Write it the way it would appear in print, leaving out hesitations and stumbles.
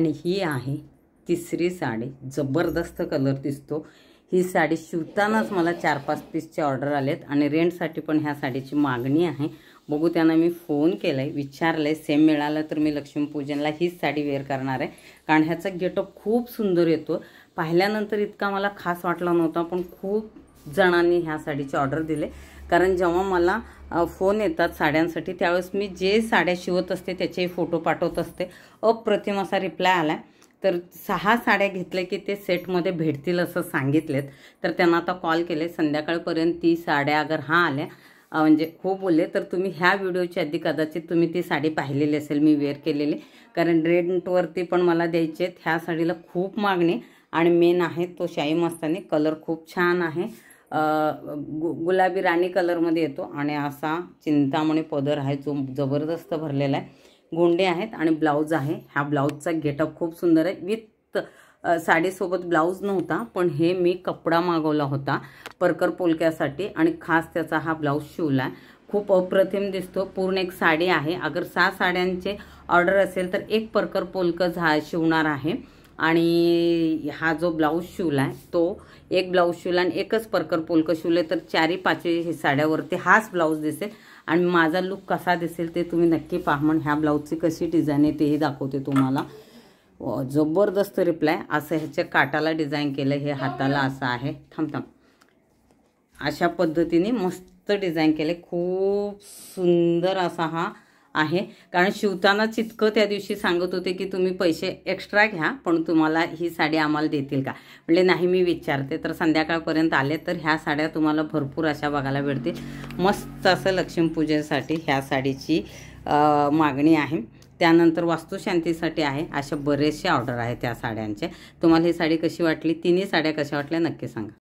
आणि ही आहे तिसरी साडी। जबरदस्त कलर दिसतो। ही साडी शिवतानाच मला 4-5 पीसचे ऑर्डर आलेत आणि रेंटसाठी पण ह्या साडीची मागणी आहे। बघू त्यांना मी फोन केलाय, विचारलंय सेम मिळालं तर मी लक्ष्मीपूजनला हीच साडी वेअर करणार आहे, कारण ह्याचा गेटअप खूप सुंदर येतो। पाहिल्यानंतर इतका मला खास वाटला नव्हता, पण खूप जणांनी ह्या साडीचे ऑर्डर दिले, कारण जेव्हा मला फोन येतात साड्यांसाठी त्यावेळेस मी जे साड्या शिवत असते त्याचे फोटो पाठवत असते। अप्रतिम असा रिप्लाय आला। तर 6 साड्या घेतल्या की ते सेटमध्ये भेटतील असं सांगितलेत। तर त्यांना आता कॉल केले, संध्याकाळपर्यंत ती साड्या अगर आल्या म्हणजे हो बोलले तर तुम्ही ह्या व्हिडिओच्या आधी कदाचित तुम्ही ती साडी पाहिलेली असेल मी वेअर केलेली, कारण रेंटवरती पण मला द्यायचे आहेत। ह्या साडीला खूप मागणी आणि मेन आहे तो शाही मस्तानी कलर खूप छान आहे। गुलाबी राणी कलरमध्ये येतो आणि असा चिंतामणी पदर आहे जो जबरदस्त भरलेला आहे। गोंडे आहेत आणि ब्लाउज आहे। ह्या ब्लाउजचा गेटअप खूप सुंदर आहे। विथ साडीसोबत ब्लाउज नव्हता, पण हे मी कपडा मागवला होता परकर पोलक्यासाठी आणि खास त्याचा हा ब्लाउज शिवला। खूप अप्रतिम दिसतो। पूर्ण एक साडी आहे। अगर 6 साड्यांचे ऑर्डर असेल तर एक परकर पोलकं शिवणार आहे आणि हा जो ब्लाउज शिवलाय तो एक ब्लाउज शिवला आणि एकच परकर पोलकं शिवले तर 4-5 साड्यावरती हाच ब्लाउज दिसेल आणि माझा लुक कसा दिसेल ते तुम्ही नक्की पहा। म्हणून ह्या ब्लाउजची कशी डिझाईन आहे तेही दाखवते तुम्हाला। जबरदस्त रिप्लाय। असं ह्याच्या काटाला डिझाईन केलं, हे हाताला असं आहे। थांब अशा पद्धतीने मस्त डिझाईन केले। खूप सुंदर असा हा आहे, कारण शिवतानाच इतकं त्या दिवशी सांगत होते की तुम्ही पैसे एक्स्ट्रा घ्या पण तुम्हाला ही साडी आम्हाला देतील का, म्हणजे नाही मी विचारते। तर संध्याकाळपर्यंत आले तर ह्या साड्या तुम्हाला भरपूर अशा बघायला भेटतील। मस्त असं लक्ष्मीपूजेसाठी ह्या साडीची मागणी आहे। त्यानंतर वास्तुशांतीसाठी आहे। अशा बरेचसे ऑर्डर आहेत त्या साड्यांचे। तुम्हाला ही साडी कशी वाटली, तिन्ही साड्या कशा वाटल्या नक्की सांगा।